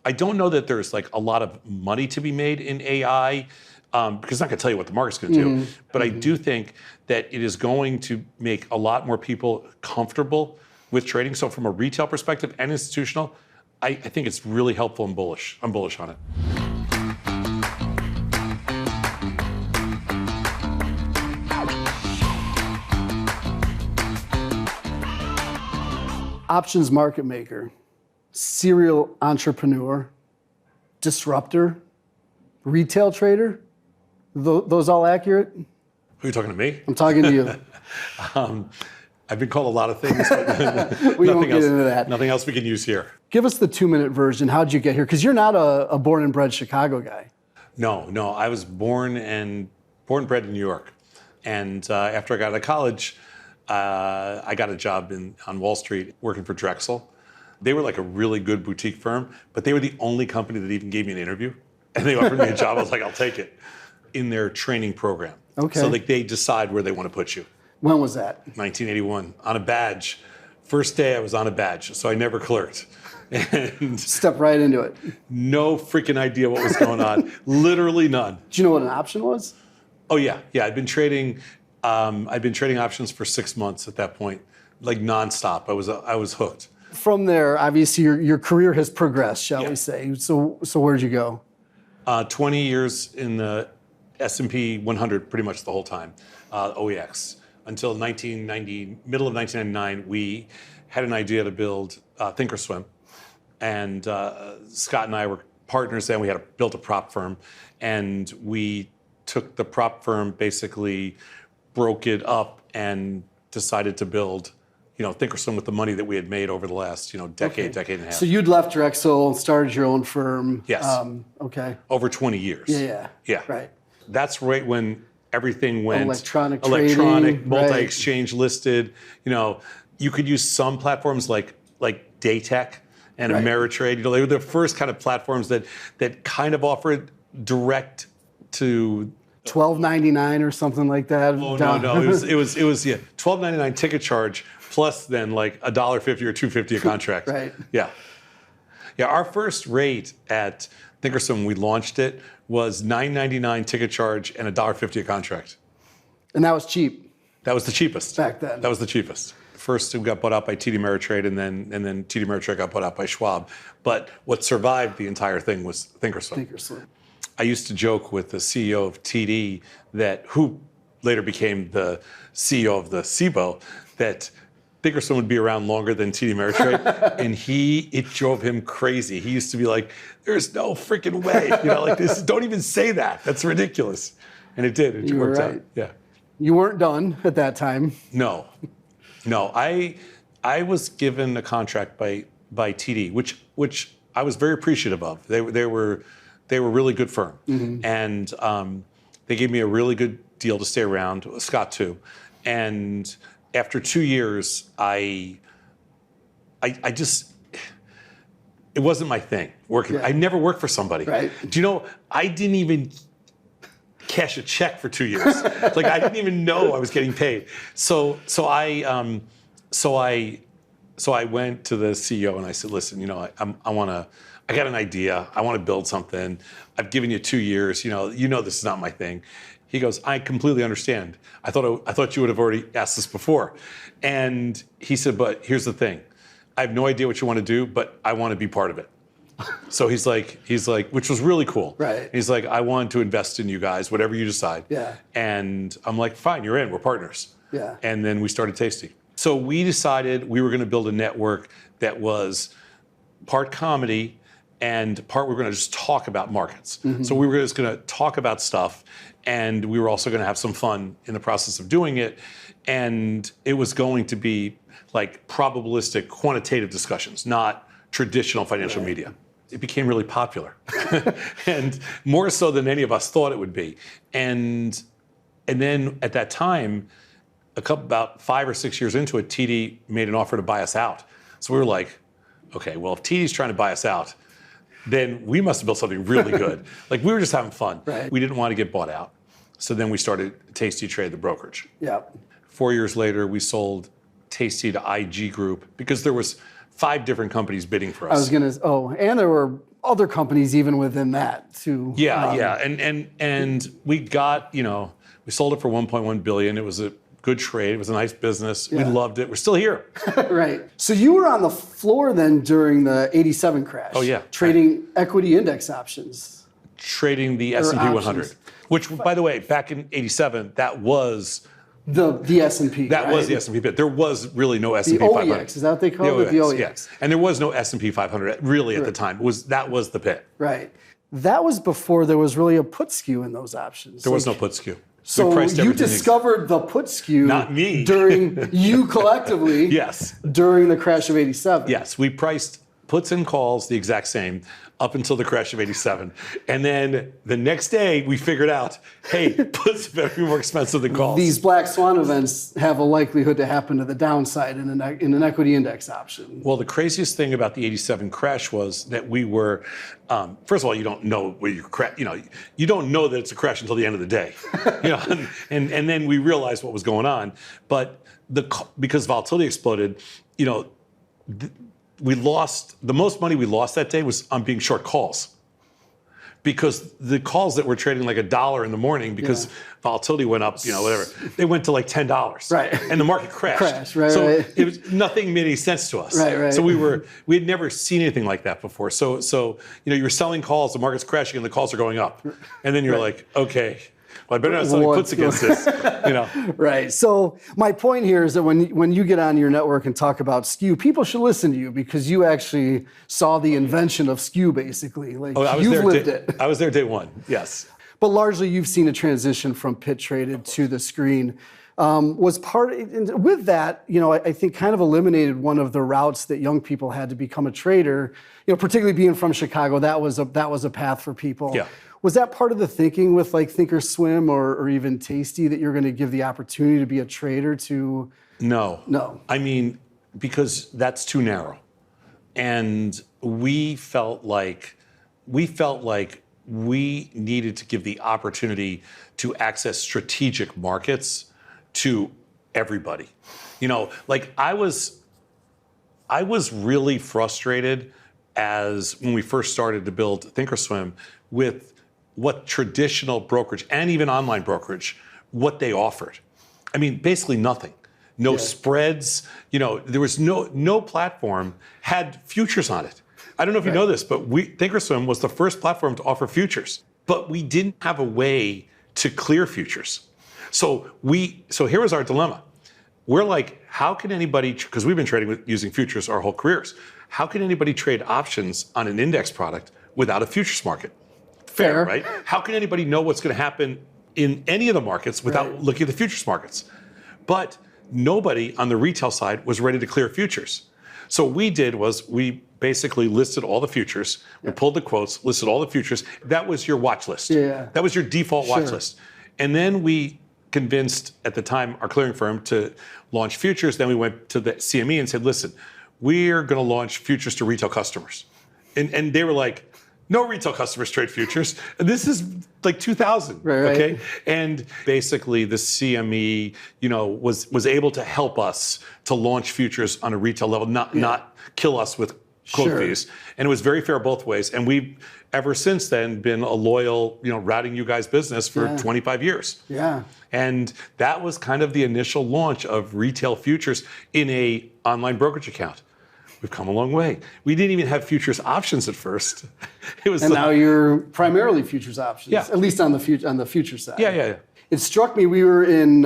I don't know that there's like a lot of money to be made in AI, because it's not going to tell you what the market's going to do. But I do think that it is going to make a lot more people comfortable with trading. So from a retail perspective and institutional, I think it's really helpful and bullish. I'm bullish on it. Options market maker, serial entrepreneur, disruptor, retail trader. Those all accurate? Who are you talking to me? I'm talking to you. I've been called a lot of things, but We won't get into that. Nothing else we can use here. Give us the 2-minute version. How'd you get here? Because you're not a born and bred Chicago guy. No. I was born and bred in New York. And after I got out of college, I got a job on Wall Street working for Drexel. They were like a really good boutique firm, but they were the only company that even gave me an interview. And they offered me a job. I was like, I'll take it, in their training program. Okay. So like they decide where they want to put you. When was that? 1981, on a badge. First day I was on a badge, so I never clerked. And Step right into it. no freaking idea what was going on. Literally none. Do you know what an option was? Oh yeah. I'd been trading options for 6 months at that point, like nonstop. I was hooked. From there, obviously, your career has progressed, shall we say. So where'd you go? 20 years in the S&P 100 pretty much the whole time, OEX. Until middle of 1999, we had an idea to build Thinkorswim. And Scott and I were partners then. We had built a prop firm. And we took the prop firm, basically broke it up, and decided to build Thinkorswim with the money that we had made over the last, decade and a half. So you'd left Drexel and started your own firm. Yes. Okay. Over 20 years. Yeah. Right. That's right when everything went electronic, multi-exchange listed. You could use some platforms like Daytech and Ameritrade. They were the first kind of platforms that kind of offered direct to $12.99 or something like that. Oh no! It was $12.99 ticket charge plus then like $1.50 or $2.50 a contract. Right. Yeah. Our first rate at Thinkorswim when we launched it was $9.99 ticket charge and $1.50 a contract. And that was cheap. That was the cheapest back then. That was the cheapest. First, we got bought out by TD Ameritrade, and then TD Ameritrade got bought out by Schwab. But what survived the entire thing was Thinkorswim. I used to joke with the CEO of TD, who later became the CEO of the SIBO, that Thinkorswim would be around longer than TD Ameritrade, and it drove him crazy. He used to be like, "There's no freaking way, like this. Don't even say that. That's ridiculous." And it did. It worked out. Yeah. You weren't done at that time. No. I was given a contract by TD, which I was very appreciative of. They were a really good firm, and they gave me a really good deal to stay around. Scott too, and after 2 years, I just, it wasn't my thing working. I never worked for somebody. Right. Do you know, I didn't even cash a check for 2 years. Like I didn't even know I was getting paid. So I went to the CEO and I said, listen, I got an idea. I want to build something. I've given you 2 years. This is not my thing. He goes, I completely understand. I thought you would have already asked this before. And he said, but here's the thing. I have no idea what you want to do, but I want to be part of it. So he's like, which was really cool. Right. He's like, I want to invest in you guys, whatever you decide. Yeah. And I'm like, fine, you're in. We're partners. Yeah. And then we started Tasty. So we decided we were going to build a network that was part comedy and part we were going to just talk about markets. So we were just going to talk about stuff, and we were also going to have some fun in the process of doing it. And it was going to be like probabilistic, quantitative discussions, not traditional financial media. It became really popular, and more so than any of us thought it would be. And then at that time, about 5 or 6 years into it, TD made an offer to buy us out. So we were like, okay, well, if TD's trying to buy us out, then we must have built something really good. Like we were just having fun. Right. We didn't want to get bought out. So then we started Tastytrade, the brokerage. Yeah. 4 years later, we sold Tasty to IG Group because there was 5 different companies bidding for us. And there were other companies even within that too. Yeah. And we got, we sold it for 1.1 billion. It was a good trade. It was a nice business. We loved it. We're still here. Right. So you were on the floor then during the 87 crash. Oh, yeah. Trading equity index options. Trading the S&P 100, which, by the way, back in 87, that was the S&P. That was the S&P. There was really no S&P 500. The OEX, is that what they call it? The OEX. Yes. And there was no S&P 500 really at the time. That was the pit. Right. That was before there was really a put skew in those options. There was no put skew. So you discovered the put skew. Not me. During you collectively. Yes. During the crash of 87. Yes. We priced puts and calls the exact same up until the crash of 87. And then the next day we figured out, hey, puts better be more expensive than calls. These black swan events have a likelihood to happen to the downside in an equity index option. Well, the craziest thing about the 87 crash was that we were, first of all, you don't know where you you don't know that it's a crash until the end of the day. And then we realized what was going on. But because volatility exploded, we lost, the most money we lost that day was on being short calls. Because the calls that were trading like $1 in the morning because volatility went up, whatever, they went to like $10. Right. And the market crashed. So it was, nothing made any sense to us. Right. So we had never seen anything like that before. So you were selling calls, the market's crashing and the calls are going up. And then you're like, okay, well, I better not sell puts against this. Right. So my point here is that when you get on your network and talk about skew, people should listen to you because you actually saw the invention of skew, basically. You've lived it. I was there day one. Yes. But largely, you've seen a transition from pit traded to the screen. With that, I think kind of eliminated one of the routes that young people had to become a trader. Particularly being from Chicago, that was a path for people. Yeah. Was that part of the thinking with like Thinkorswim or even Tasty that you're going to give the opportunity to be a trader to? No. I mean, because that's too narrow. And we felt like we needed to give the opportunity to access strategic markets to everybody. I was really frustrated when we first started to build Thinkorswim with what traditional brokerage and even online brokerage, what they offered. I mean, basically nothing. No spreads. There was no platform had futures on it. I don't know if you know this, but Thinkorswim was the first platform to offer futures, but we didn't have a way to clear futures. So here was our dilemma. We're like, how can anybody, because we've been trading using futures our whole careers, how can anybody trade options on an index product without a futures market? Fair, right? How can anybody know what's going to happen in any of the markets without looking at the futures markets? But nobody on the retail side was ready to clear futures. So what we did was we basically listed all the futures. We pulled the quotes, listed all the futures. That was your watch list. Yeah. That was your default watch list. And then we convinced, at the time, our clearing firm to launch futures. Then we went to the CME and said, listen, we're going to launch futures to retail customers. And they were like, no retail customers trade futures. This is like 2000, okay? And basically the CME, was able to help us to launch futures on a retail level, not kill us with quote fees. And it was very fair both ways. And we've ever since then been a loyal, routing you guys business for 25 years. Yeah. And that was kind of the initial launch of retail futures in a online brokerage account. We've come a long way. We didn't even have futures options at first. Now you're primarily futures options, at least on the future side. Yeah. It struck me, we were in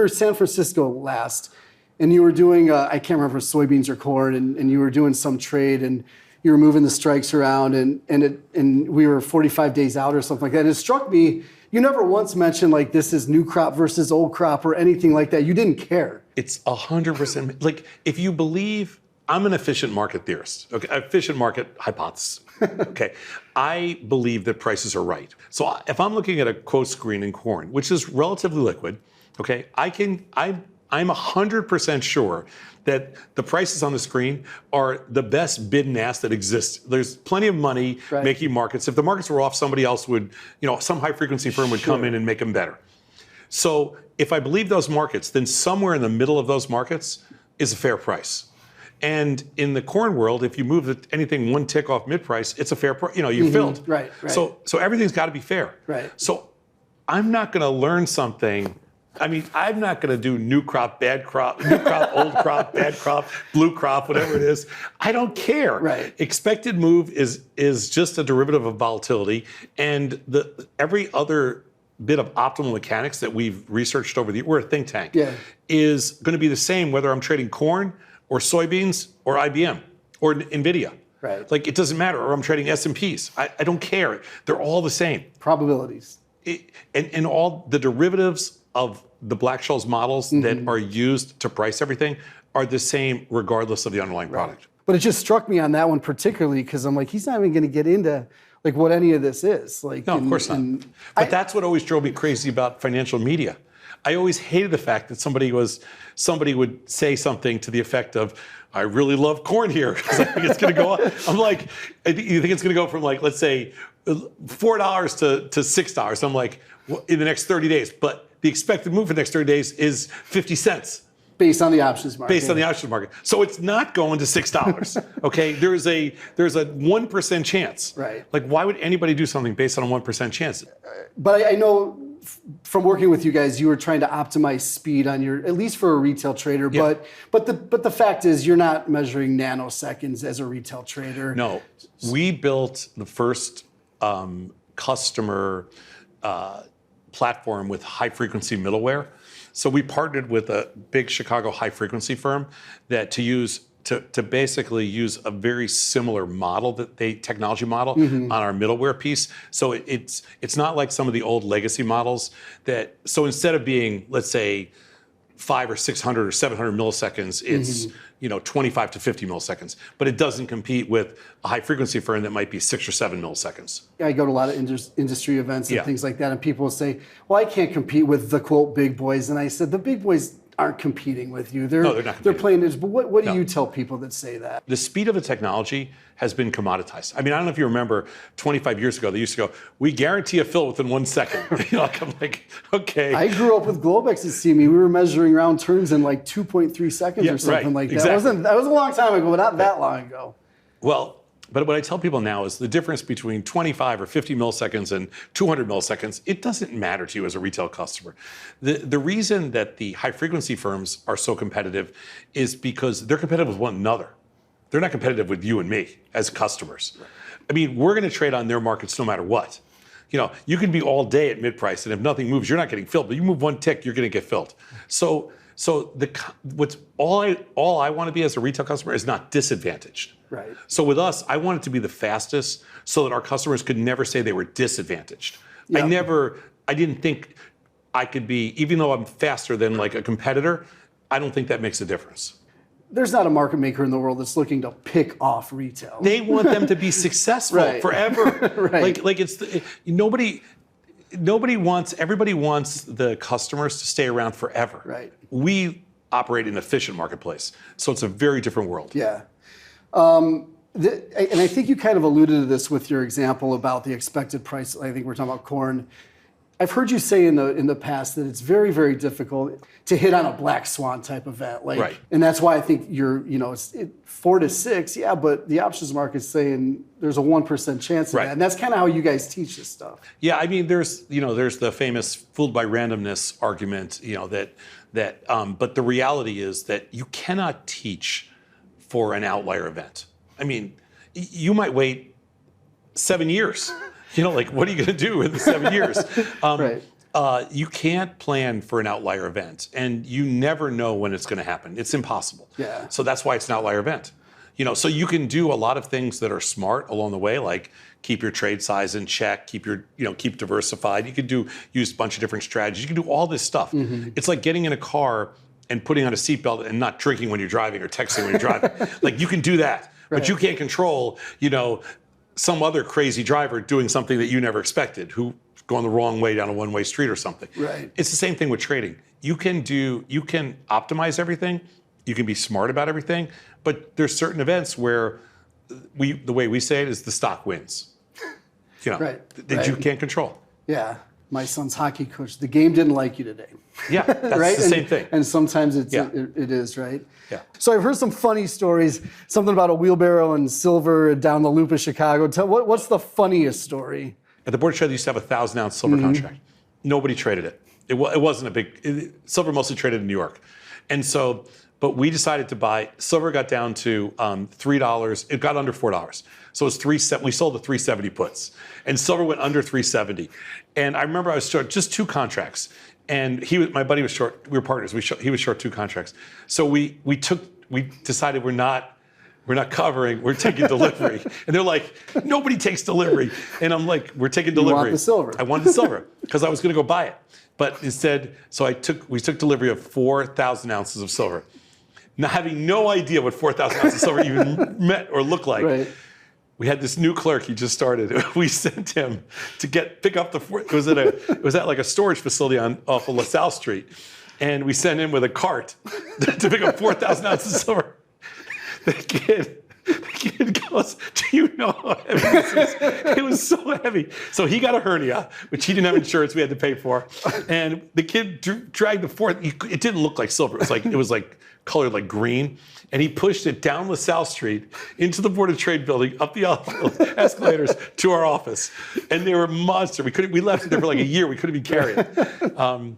San Francisco last, and you were doing, I can't remember if it was soybeans or corn, and you were doing some trade, and you were moving the strikes around, and we were 45 days out or something like that. And it struck me, you never once mentioned like this is new crop versus old crop or anything like that. You didn't care. It's 100%. Like, if you believe, I'm an efficient market theorist, okay? Efficient market hypothesis, okay? I believe that prices are right. So if I'm looking at a quote screen in corn, which is relatively liquid, okay, I'm 100% sure that the prices on the screen are the best bid and ask that exists. There's plenty of money making markets. If the markets were off, somebody else would, some high frequency firm would come in and make them better. So if I believe those markets, then somewhere in the middle of those markets is a fair price. And in the corn world, if you move anything one tick off mid-price, it's a fair price. You filled. Right. So everything's got to be fair. Right. So I'm not going to learn something. I mean, I'm not going to do new crop, bad crop, new crop, old crop, bad crop, blue crop, whatever it is. I don't care. Right. Expected move is just a derivative of volatility, and every other bit of optimal mechanics that we've researched we're a think tank, is going to be the same whether I'm trading corn or soybeans or IBM or NVIDIA. Right. Like, it doesn't matter. Or I'm trading S&Ps. I don't care. They're all the same. Probabilities. And all the derivatives of the Black-Scholes models that are used to price everything are the same regardless of the underlying product. But it just struck me on that one particularly because I'm like, he's not even going to get into like what any of this is. Like, no, of course not. But that's what always drove me crazy about financial media. I always hated the fact that somebody would say something to the effect of, I really love corn here because I think it's going to go up. I'm like, you think it's going to go from, like, let's say $4 to $6? I'm like, well, in the next 30 days. But the expected move for the next 30 days is 50 cents. Based on the options market. Based on the options market. So it's not going to $6. Okay, there's a 1% chance. Right. Like, why would anybody do something based on a 1% chance? But I know from working with you guys, you were trying to optimize speed on your, at least for a retail trader. Yeah. But the fact is, you're not measuring nanoseconds as a retail trader. No, we built the first customer platform with high frequency middleware. So we partnered with a big Chicago high frequency firm that to basically use a very similar model, technology model on our middleware piece. So it's not like some of the old legacy models so instead of being, let's say, 500 or 600 or 700 milliseconds, it's 25 to 50 milliseconds. But it doesn't compete with a high frequency firm that might be 6 or 7 milliseconds. I go to a lot of industry events and things like that, and people will say, well, I can't compete with the quote big boys. And I said, the big boys aren't competing with you. No, they're not. They're playing this. But what do you tell people that say that? The speed of the technology has been commoditized. I mean, I don't know if you remember 25 years ago, they used to go, we guarantee a fill within 1 second. I'm like, okay. I grew up with Globex at CME. We were measuring round turns in like 2.3 seconds or something like that. Exactly. That was a long time ago, but not that long ago. Well, but what I tell people now is the difference between 25 or 50 milliseconds and 200 milliseconds, it doesn't matter to you as a retail customer. The reason that the high frequency firms are so competitive is because they're competitive with one another. They're not competitive with you and me as customers. Right. I mean, we're going to trade on their markets no matter what. You can be all day at mid-price, and if nothing moves, you're not getting filled. But you move one tick, you're going to get filled. So all I want to be as a retail customer is not disadvantaged. Right. So with us, I want it to be the fastest so that our customers could never say they were disadvantaged. Yep. I didn't think I could be, even though I'm faster than like a competitor, I don't think that makes a difference. There's not a market maker in the world that's looking to pick off retail. They want them to be successful forever. Right. Like everybody wants the customers to stay around forever. Right. We operate in an efficient marketplace, so it's a very different world. Yeah. And I think you kind of alluded to this with your example about the expected price. I think we're talking about corn. I've heard you say in the past that it's very, very difficult to hit on a black swan type event. Right. And that's why I think it's 4 to 6, but the options market's saying there's a 1% chance of that. And that's kind of how you guys teach this stuff. Yeah, I mean, there's the famous fooled by randomness argument, but the reality is that you cannot teach for an outlier event. I mean, you might wait 7 years. Like, what are you going to do in the 7 years? Right. You can't plan for an outlier event, and you never know when it's going to happen. It's impossible. Yeah. So that's why it's an outlier event. So you can do a lot of things that are smart along the way, like keep your trade size in check, keep diversified. You could use a bunch of different strategies. You can do all this stuff. Mm-hmm. It's like getting in a car and putting on a seatbelt and not drinking when you're driving or texting when you're driving. Like, you can do that, but you can't control, some other crazy driver doing something that you never expected, who going the wrong way down a one-way street or something. Right. It's the same thing with trading. You can optimize everything, you can be smart about everything, but there's certain events where the way we say it is the stock wins. That you can't control. Yeah. my son's hockey coach, the game didn't like you today. Yeah, that's right? the same thing. And sometimes it is, right? Yeah. So I've heard some funny stories, something about a wheelbarrow and silver down the loop of Chicago. What's the funniest story? At the Board of Trade, they used to have a 1,000-ounce silver contract. Nobody traded it. It wasn't a big, silver mostly traded in New York. And so, but we decided to buy, silver got down to $3, it got under $4. So it was we sold the 370 puts. And silver went under 370. And I remember I was short just 2 contracts. And my buddy was short, we were partners, he was short 2 contracts. So we decided we're not covering, we're taking delivery. And they're like, nobody takes delivery. And I'm like, we're taking delivery. You want the silver. I wanted the silver because I was going to go buy it. But instead, so we took delivery of 4,000 ounces of silver. Now, having no idea what 4,000 ounces of silver even meant or looked like. Right. We had this new clerk, he just started. We sent him to pick up it was at like a storage facility off of LaSalle Street. And we sent him with a cart to pick up 4,000 ounces of silver. The kid goes, do you know how heavy this is? It was so heavy. So he got a hernia, which he didn't have insurance we had to pay for. And the kid dragged the fourth. It didn't look like silver. It was like colored like green. And he pushed it down LaSalle Street into the Board of Trade building, up the escalators to our office. And they were monster. We left it there for like a year. We couldn't even carry it.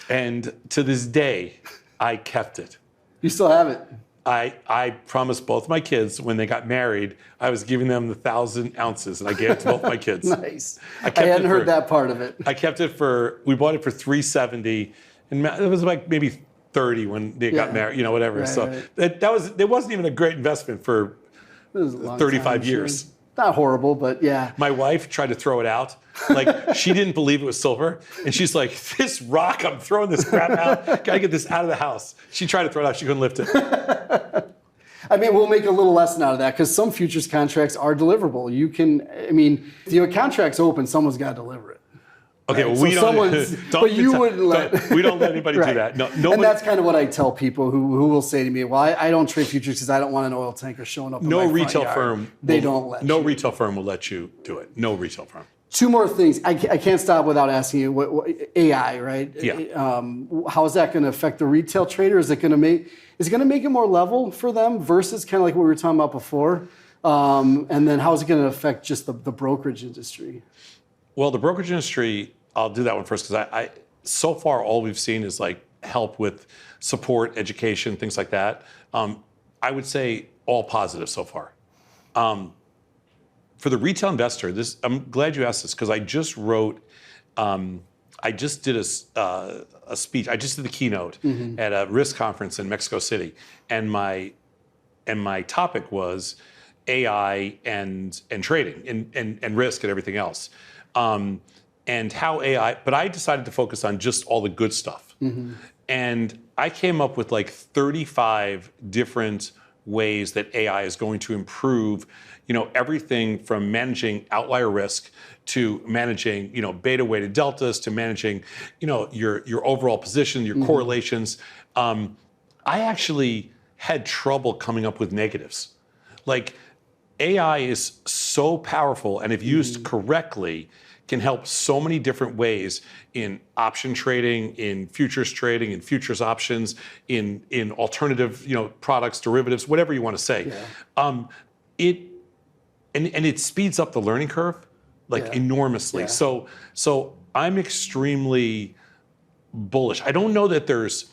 And to this day, I kept it. You still have it? I promised both my kids when they got married, I was giving them the 1,000 ounces, and I gave it to both my kids. Nice. I hadn't heard that part of it. I kept it we bought it for $370, and it was like maybe $30 when they got married, whatever. Right, so right. It wasn't even a great investment for 35 years. Sure. Not horrible, but yeah. My wife tried to throw it out. Like, she didn't believe it was silver. And she's like, this rock, I'm throwing this crap out. Gotta get this out of the house. She tried to throw it out. She couldn't lift it. I mean, we'll make a little lesson out of that because some futures contracts are deliverable. If your contract's open, someone's got to deliver it. Okay, right? well, we wouldn't let. We don't let anybody do that. No, nobody, and that's kind of what I tell people who will say to me, well, I don't trade futures because I don't want an oil tanker showing up in my front yard. No retail firm will let you do it. No retail firm. 2 more things. I can't stop without asking you, what AI, right? Yeah. How is that going to affect the retail trader? Is it going to make it more level for them versus kind of like what we were talking about before? And then how is it going to affect just the brokerage industry? Well, the brokerage industry, I'll do that one first because I so far all we've seen is like help with support, education, things like that. I would say all positive so far. For the retail investor, I'm glad you asked this because I just wrote, I just did a speech. I just did the keynote at a risk conference in Mexico City, and my topic was AI and trading and risk and everything else, and how AI. But I decided to focus on just all the good stuff, and I came up with like 35 different ways that AI is going to improve, everything from managing outlier risk to managing, beta weighted deltas to managing, your overall position, your correlations. I actually had trouble coming up with negatives. Like, AI is so powerful, and if used correctly, can help so many different ways in option trading, in futures trading, in futures options, in alternative, products, derivatives, whatever you want to say. Yeah. It speeds up the learning curve enormously. Yeah. So I'm extremely bullish. I don't know that there's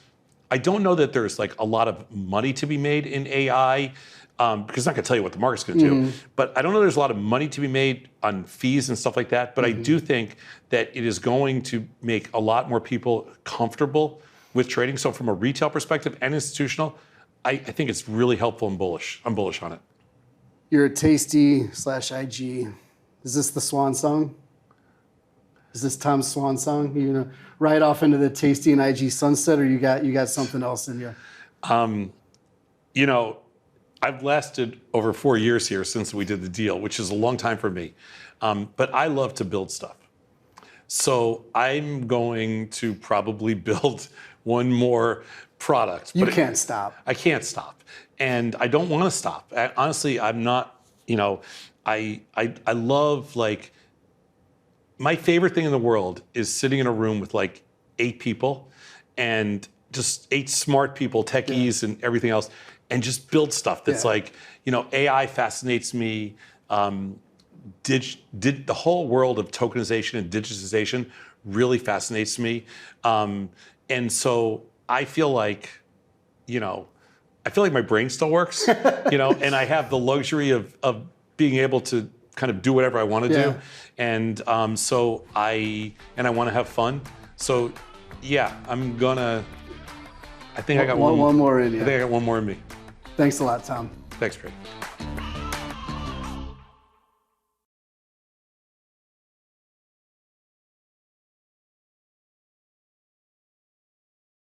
like a lot of money to be made in AI. Because it's not going to tell you what the market's going to do. But I don't know there's a lot of money to be made on fees and stuff like that. But I do think that it is going to make a lot more people comfortable with trading. So from a retail perspective and institutional, I think it's really helpful and bullish. I'm bullish on it. You're a Tasty/IG. Is this the swan song? Is this Tom's swan song? You gonna ride off into the Tasty and IG sunset, or you got something else in you? I've lasted over 4 years here since we did the deal, which is a long time for me. But I love to build stuff. So I'm going to probably build one more product. You can't stop. I can't stop. And I don't want to stop. Honestly, I'm not, I love, like, my favorite thing in the world is sitting in a room with like 8 people and just 8 smart people, techies and everything else, and just build stuff that's like, you know, AI fascinates me. The whole world of tokenization and digitization really fascinates me. And so I feel like, you know, my brain still works, you know, and I have the luxury of being able to kind of do whatever I want to do. And so I want to have fun. So yeah, I think I got one more in you. I think I got one more in me. Thanks a lot, Tom. Thanks, Craig.